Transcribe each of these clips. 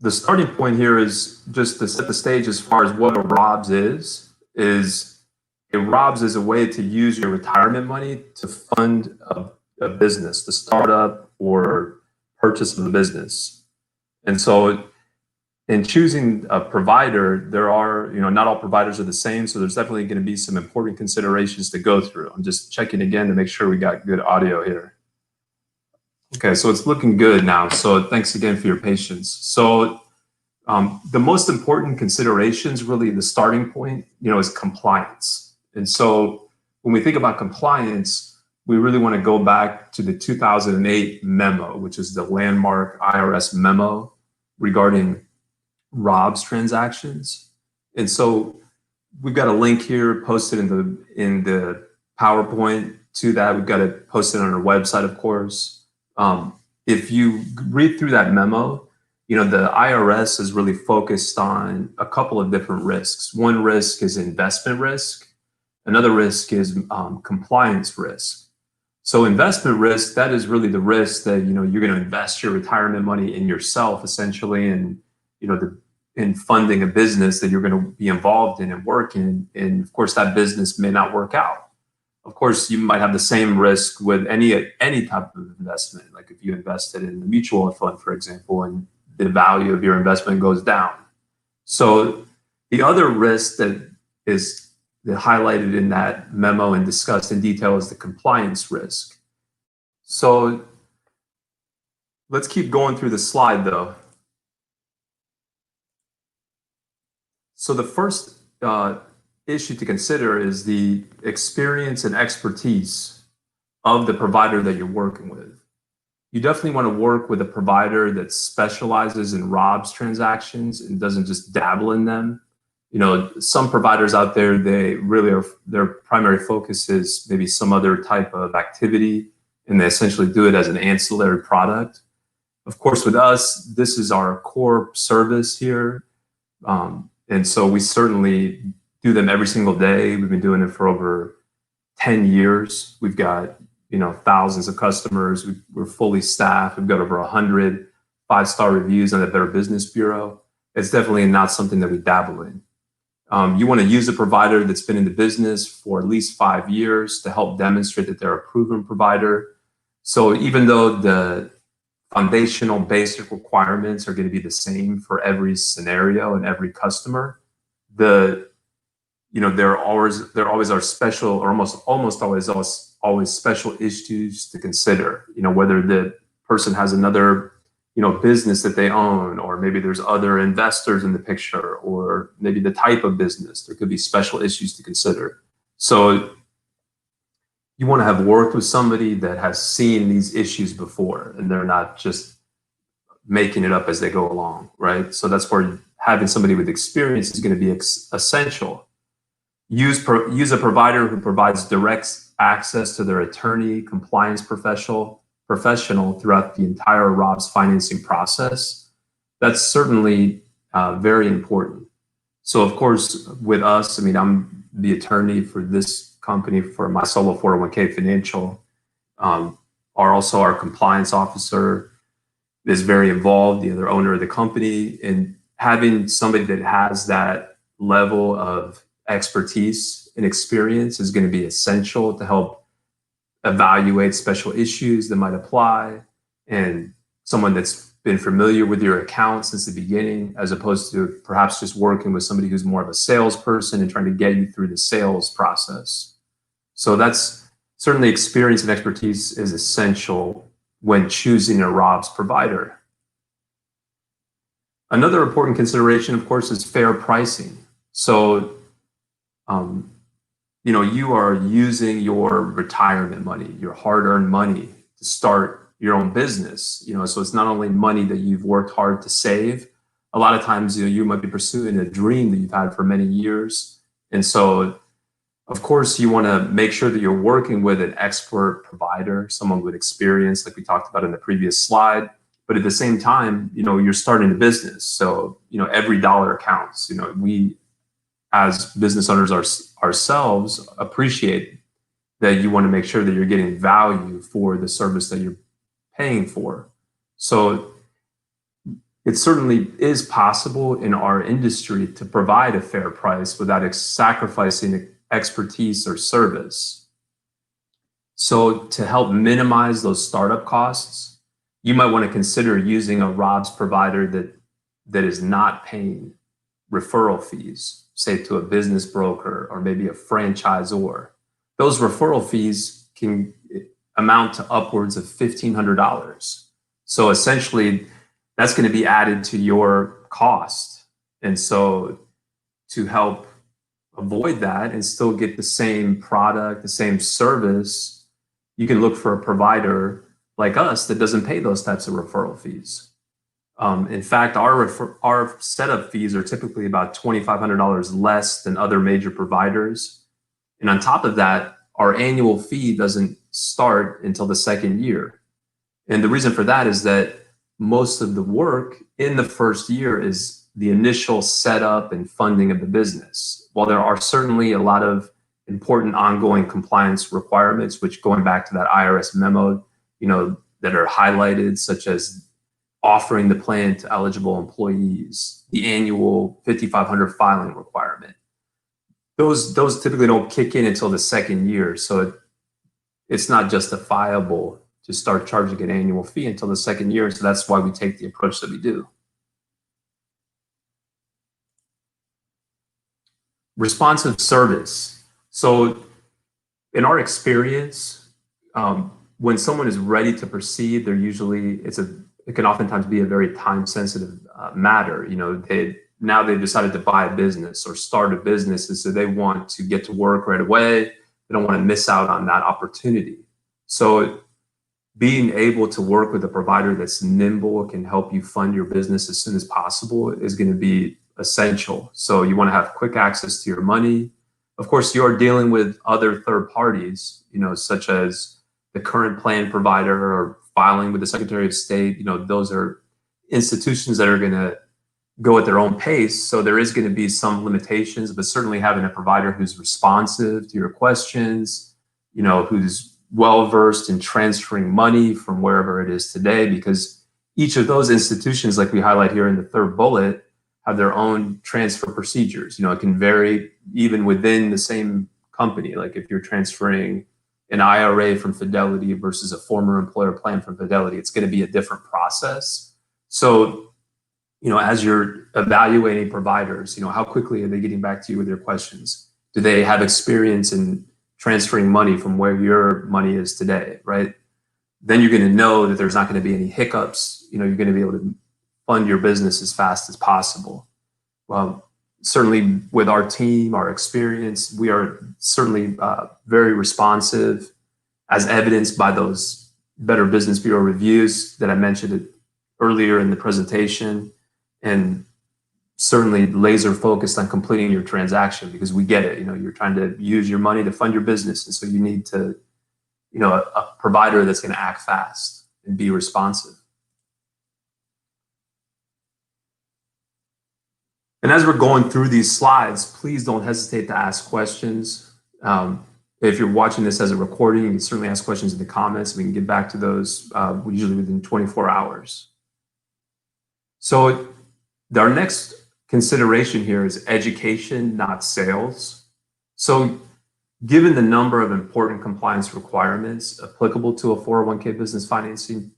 the starting point here is just to set the stage as far as what a ROBS is a ROBS is a way to use your retirement money to fund a business, the startup or purchase of a business. And so in choosing a provider, there are, not all providers are the same. So there's definitely going to be some important considerations to go through. I'm just checking again to make sure we got good audio here. Okay, so it's looking good now. So thanks again for your patience. So the most important considerations, really the starting point, is compliance. And so when we think about compliance, we really want to go back to the 2008 memo, which is the landmark IRS memo regarding ROBS transactions. And so we've got a link here posted in the PowerPoint to that. We've got it posted on our website, of course. If you read through that memo, the IRS is really focused on a couple of different risks. One risk is investment risk. Another risk is compliance risk. So investment risk, that is really the risk that, you're going to invest your retirement money in yourself, essentially, and, in funding a business that you're going to be involved in and work in. And of course, that business may not work out. Of course, you might have the same risk with any type of investment. Like if you invested in a mutual fund, for example, and the value of your investment goes down. So the other risk that is highlighted in that memo and discussed in detail is the compliance risk. So let's keep going through the slide though. So the first issue to consider is the experience and expertise of the provider that you're working with. You definitely want to work with a provider that specializes in ROBS transactions and doesn't just dabble in them. Some providers out there, they really are, their primary focus is maybe some other type of activity, and they essentially do it as an ancillary product. Of course, with us, this is our core service here. And so we certainly do them every single day. We've been doing it for over 10 years. We've got, thousands of customers. We're fully staffed. We've got over 100 5-star reviews on the Better Business Bureau. It's definitely not something that we dabble in. You want to use a provider that's been in the business for at least 5 years to help demonstrate that they're a proven provider. So even though the foundational basic requirements are going to be the same for every scenario and every customer, there always are special, or almost always special issues to consider. Whether the person has another business that they own, or maybe there's other investors in the picture, or maybe the type of business. There could be special issues to consider. So you want to have worked with somebody that has seen these issues before, and they're not just making it up as they go along, right? So that's where having somebody with experience is going to be essential. Use a provider who provides direct access to their attorney, compliance professional throughout the entire ROBS financing process. That's certainly very important. So of course, with us, I'm the attorney for this company for my solo 401k financial. Also our compliance officer is very involved, the other owner of the company, and having somebody that has that level of expertise and experience is going to be essential to help evaluate special issues that might apply, and someone that's been familiar with your account since the beginning, as opposed to perhaps just working with somebody who's more of a salesperson and trying to get you through the sales process. So that's certainly experience and expertise is essential when choosing a ROBS provider. Another important consideration, of course, is fair pricing. So you are using your retirement money, your hard-earned money, to start your own business. So it's not only money that you've worked hard to save. A lot of times, you might be pursuing a dream that you've had for many years. And so, of course, you want to make sure that you're working with an expert provider, someone with experience, like we talked about in the previous slide. But at the same time, you're starting a business. So, every dollar counts. We, as business owners ourselves, appreciate that you want to make sure that you're getting value for the service that you're paying for. So it certainly is possible in our industry to provide a fair price without sacrificing expertise or service. So to help minimize those startup costs, you might want to consider using a ROBS provider that is not paying referral fees, say to a business broker or maybe a franchisor. Those referral fees can amount to upwards of $1,500. So essentially, that's going to be added to your cost. And so to help avoid that and still get the same product, the same service, you can look for a provider like us that doesn't pay those types of referral fees. In fact, our setup fees are typically about $2,500 less than other major providers. And on top of that, our annual fee doesn't start until the second year. And the reason for that is that most of the work in the first year is the initial setup and funding of the business. While there are certainly a lot of important ongoing compliance requirements, which going back to that IRS memo, that are highlighted, such as offering the plan to eligible employees, the annual 5,500 filing requirement. Those typically don't kick in until the second year. So it's not justifiable to start charging an annual fee until the second year. So that's why we take the approach that we do. Responsive service. So in our experience, when someone is ready to proceed, it can oftentimes be a very time-sensitive matter. They've decided to buy a business or start a business, and so they want to get to work right away. They don't want to miss out on that opportunity. So being able to work with a provider that's nimble, can help you fund your business as soon as possible, is going to be essential. So you want to have quick access to your money. Of course, you're dealing with other third parties, such as the current plan provider or filing with the Secretary of State. Those are institutions that are going to go at their own pace. So there is going to be some limitations, but certainly having a provider who's responsive to your questions, who's well-versed in transferring money from wherever it is today, because each of those institutions, like we highlight here in the third bullet, have their own transfer procedures. It can vary even within the same company. Like if you're transferring an IRA from Fidelity versus a former employer plan from Fidelity, it's going to be a different process. So, as you're evaluating providers, how quickly are they getting back to you with your questions? Do they have experience in transferring money from where your money is today, right? Then you're going to know that there's not going to be any hiccups. You're going to be able to fund your business as fast as possible. Well, certainly with our team, our experience, we are certainly very responsive, as evidenced by those Better Business Bureau reviews that I mentioned earlier in the presentation, and certainly laser focused on completing your transaction, because we get it. You're trying to use your money to fund your business, and so you need to, a provider that's going to act fast and be responsive. And as we're going through these slides, please don't hesitate to ask questions. If you're watching this as a recording, you can certainly ask questions in the comments. We can get back to those usually within 24 hours. So our next consideration here is education, not sales. So given the number of important compliance requirements applicable to a 401k business financing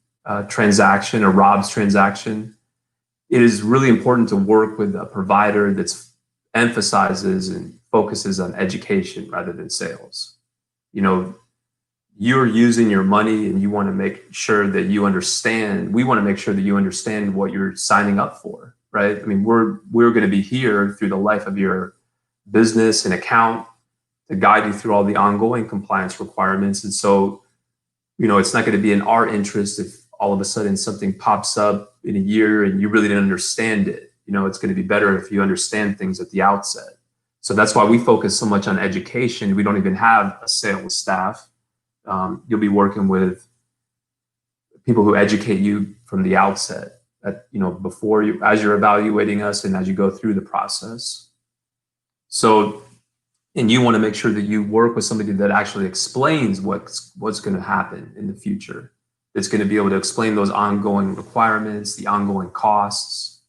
transaction, a ROBS transaction, it is really important to work with a provider that emphasizes and focuses on education rather than sales. You're using your money and you want to make sure that you understand. We want to make sure that you understand what you're signing up for, right? I mean, we're going to be here through the life of your business and account to guide you through all the ongoing compliance requirements. And so, it's not going to be in our interest if all of a sudden something pops up in a year and you really didn't understand it. It's going to be better if you understand things at the outset. So that's why we focus so much on education. We don't even have a sales staff. You'll be working with people who educate you from the outset, before you, as you're evaluating us and as you go through the process. So, and you want to make sure that you work with somebody that actually explains what's going to happen in the future. that's going to be able to explain those ongoing requirements, the ongoing costs.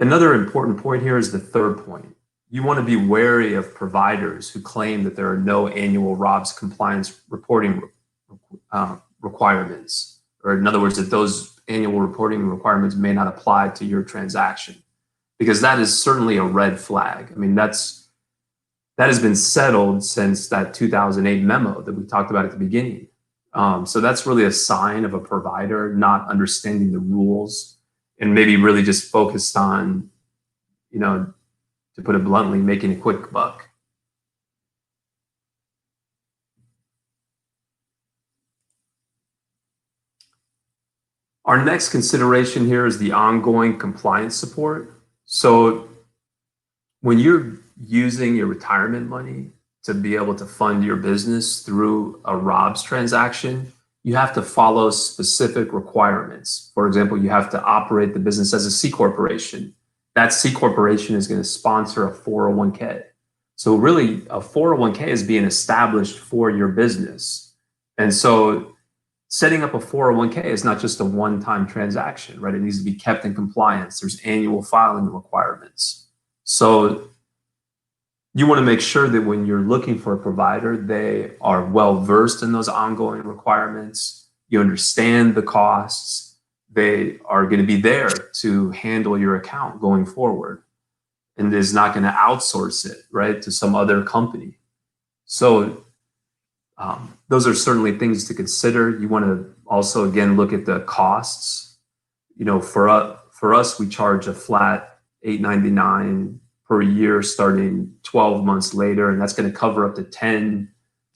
Another important point here is the third point. You want to be wary of providers who claim that there are no annual ROBS compliance reporting requirements, or in other words, that those annual reporting requirements may not apply to your transaction, because that is certainly a red flag. I mean, that has been settled since that 2008 memo that we talked about at the beginning. So that's really a sign of a provider not understanding the rules and maybe really just focused on, to put it bluntly, making a quick buck. Our next consideration here is the ongoing compliance support. So when you're using your retirement money to be able to fund your business through a ROBS transaction, you have to follow specific requirements. For example, you have to operate the business as a C corporation. That C corporation is going to sponsor a 401k. So really, a 401k is being established for your business. And so setting up a 401k is not just a one-time transaction, right? It needs to be kept in compliance. There's annual filing requirements. So you want to make sure that when you're looking for a provider, they are well-versed in those ongoing requirements. You understand the costs. They are going to be there to handle your account going forward, and is not going to outsource it, right, to some other company. So those are certainly things to consider. You want to also, again, look at the costs. For us, we charge a flat $8.99 per year starting 12 months later, and that's going to cover up to 10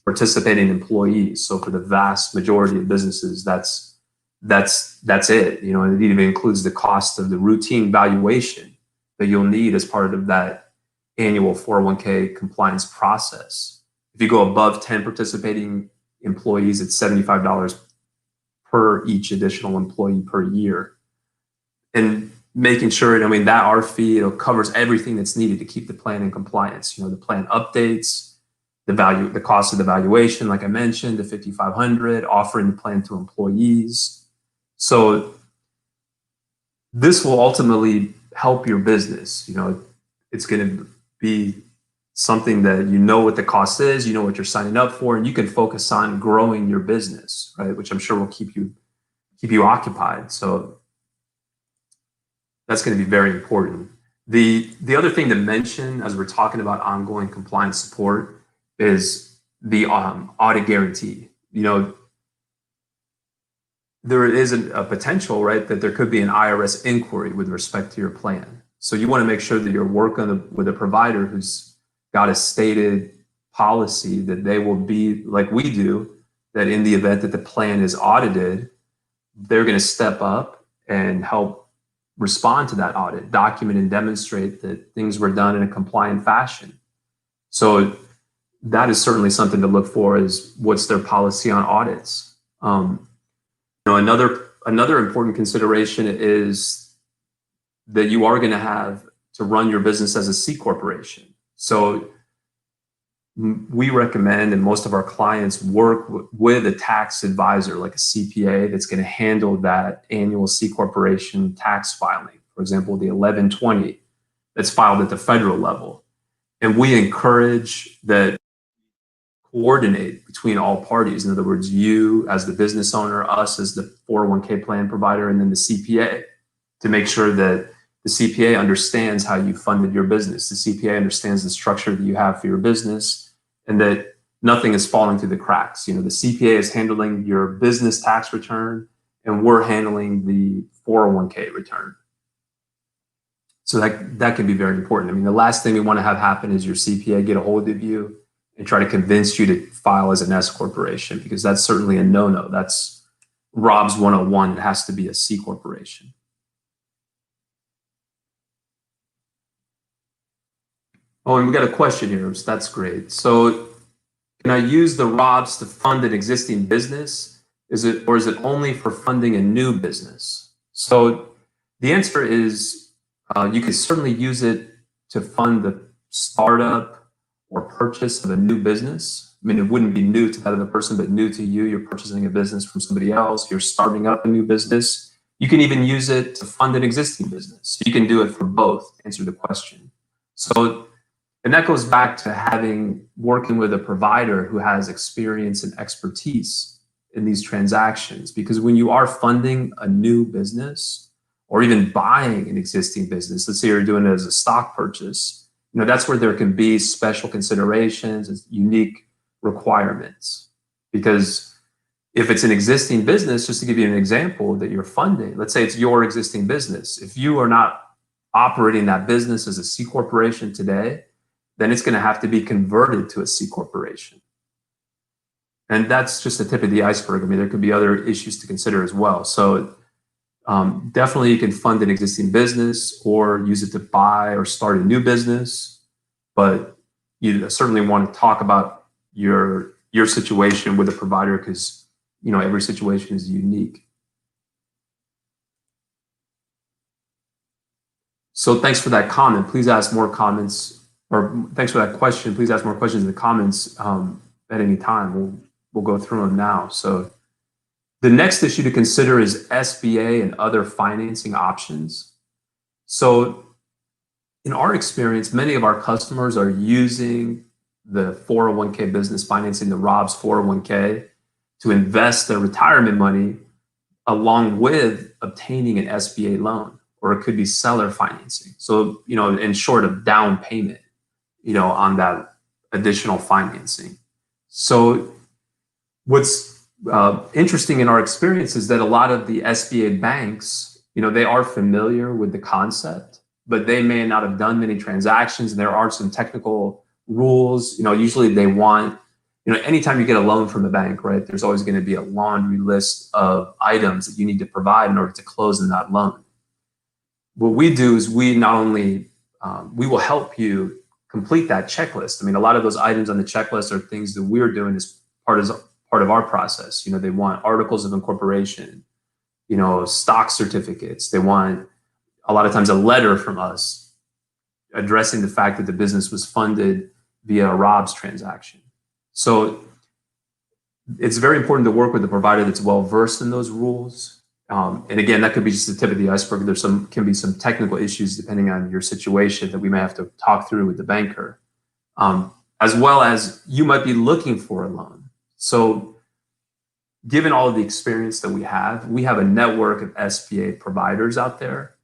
participating employees. So for the vast majority of businesses, that's it. And it even includes the cost of the routine valuation that you'll need as part of that annual 401k compliance process. If you go above 10 participating employees, it's $75 per each additional employee per year. And making sure, that our fee, covers everything that's needed to keep the plan in compliance. The plan updates, the cost of the valuation, like I mentioned, the $5,500, offering the plan to employees. So this will ultimately help your business. It's going to be something that what the cost is, what you're signing up for, and you can focus on growing your business, right? Which I'm sure will keep you occupied. So that's going to be very important. The other thing to mention as we're talking about ongoing compliance support is the audit guarantee. There is a potential, right, that there could be an IRS inquiry with respect to your plan. So you want to make sure that you're working with a provider who's got a stated policy that they will be, like we do, that in the event that the plan is audited, they're going to step up and help respond to that audit, document and demonstrate that things were done in a compliant fashion. So that is certainly something to look for, is what's their policy on audits. Another important consideration is that you are going to have to run your business as a C corporation. So we recommend, and most of our clients work with a tax advisor, like a CPA, that's going to handle that annual C corporation tax filing. For example, the 1120 that's filed at the federal level. And we encourage that coordinate between all parties. In other words, you as the business owner, us as the 401k plan provider, and then the CPA, to make sure that the CPA understands how you funded your business. The CPA understands the structure that you have for your business, and that nothing is falling through the cracks. The CPA is handling your business tax return, and we're handling the 401k return. So that can be very important. The last thing we want to have happen is your CPA get a hold of you and try to convince you to file as an S corporation, because that's certainly a no-no. That's ROBS 101. It has to be a C corporation. Oh, and we got a question here, so that's great. So can I use the ROBS to fund an existing business? Is it only for funding a new business? So the answer is you can certainly use it to fund the startup or purchase of a new business. I mean, it wouldn't be new to that other person, but new to you. You're purchasing a business from somebody else. You're starting up a new business. You can even use it to fund an existing business. So you can do it for both, to answer the question. So, and that goes back to working with a provider who has experience and expertise in these transactions. Because when you are funding a new business or even buying an existing business, let's say you're doing it as a stock purchase, that's where there can be special considerations and unique requirements. Because if it's an existing business, just to give you an example that you're funding, let's say it's your existing business. If you are not operating that business as a C corporation today, then it's going to have to be converted to a C corporation. And that's just the tip of the iceberg. I mean, there could be other issues to consider as well. So definitely you can fund an existing business or use it to buy or start a new business. But you certainly want to talk about your situation with a provider, because every situation is unique. So thanks for that comment. Please ask more comments, or thanks for that question. Please ask more questions in the comments at any time. We'll go through them now. So the next issue to consider is SBA and other financing options. So in our experience, many of our customers are using the 401k business financing, the ROBS 401k, to invest their retirement money along with obtaining an SBA loan, or it could be seller financing. So, in short, of down payment, on that additional financing. So what's interesting in our experience is that a lot of the SBA banks, they are familiar with the concept, but they may not have done many transactions, and there are some technical rules. Usually they want, anytime you get a loan from a bank, right, there's always going to be a laundry list of items that you need to provide in order to close in that loan. What we do is we not only, we will help you complete that checklist. I mean, a lot of those items on the checklist are things that we're doing as part of our process. They want articles of incorporation, stock certificates. They want, a lot of times, a letter from us addressing the fact that the business was funded via a ROBS transaction. So it's very important to work with a provider that's well versed in those rules. And again, that could be just the tip of the iceberg. Can be some technical issues depending on your situation that we may have to talk through with the banker, as well as you might be looking for a loan. So given all of the experience that we have a network of SBA providers out there.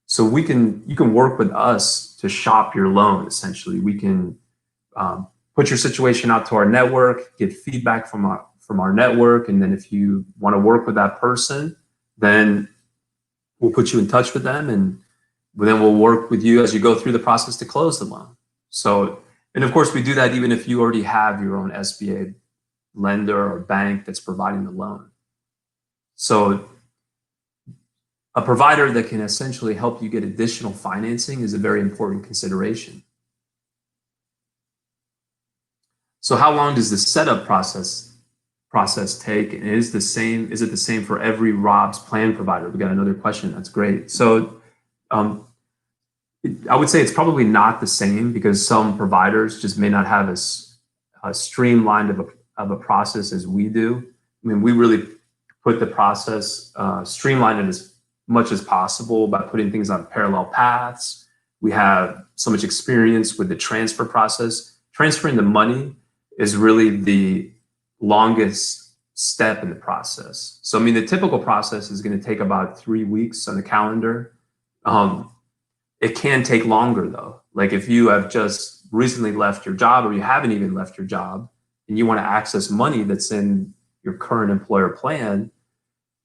So you can work with us to shop your loan. Essentially, we can put your situation out to our network, get feedback from our network, and then if you want to work with that person, then we'll put you in touch with them, and then we'll work with you as you go through the process to close the loan. So, and of course, we do that even if you already have your own SBA lender or bank that's providing the loan. So a provider that can essentially help you get additional financing is a very important consideration. So how long does the setup process take? And is it the same for every ROBS plan provider? We got another question. That's great. So I would say it's probably not the same, because some providers just may not have as streamlined of a process as we do. I mean, we really put the process, streamline it as much as possible by putting things on parallel paths. We have so much experience with the transfer process. Transferring the money is really the longest step in the process. So, I mean, the typical process is going to take about 3 weeks on the calendar. It can take longer though. Like if you have just recently left your job, or you haven't even left your job, and you want to access money that's in your current employer plan,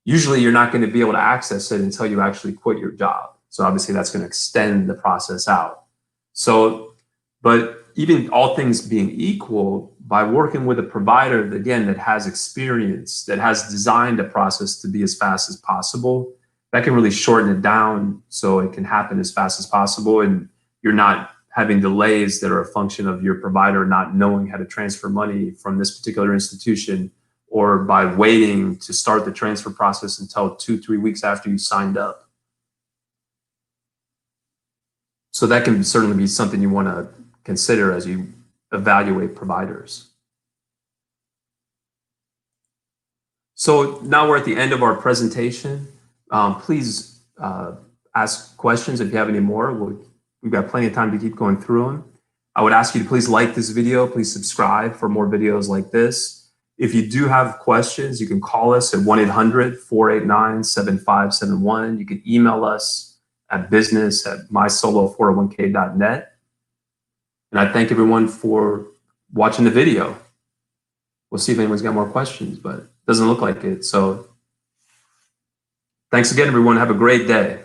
usually you're not going to be able to access it until you actually quit your job. So obviously that's going to extend the process out. So, but even all things being equal, by working with a provider, again, that has experience, that has designed a process to be as fast as possible, that can really shorten it down so it can happen as fast as possible. And you're not having delays that are a function of your provider not knowing how to transfer money from this particular institution, or by waiting to start the transfer process until 2-3 weeks after you signed up. So that can certainly be something you want to consider as you evaluate providers. So now we're at the end of our presentation. Please ask questions if you have any more. We've got plenty of time to keep going through them. I would ask you to please like this video. Please subscribe for more videos like this. If you do have questions, you can call us at 1-800-489-7571. You can email us at business@mysolo401k.net. And I thank everyone for watching the video. We'll see if anyone's got more questions, but it doesn't look like it. So thanks again, everyone. Have a great day.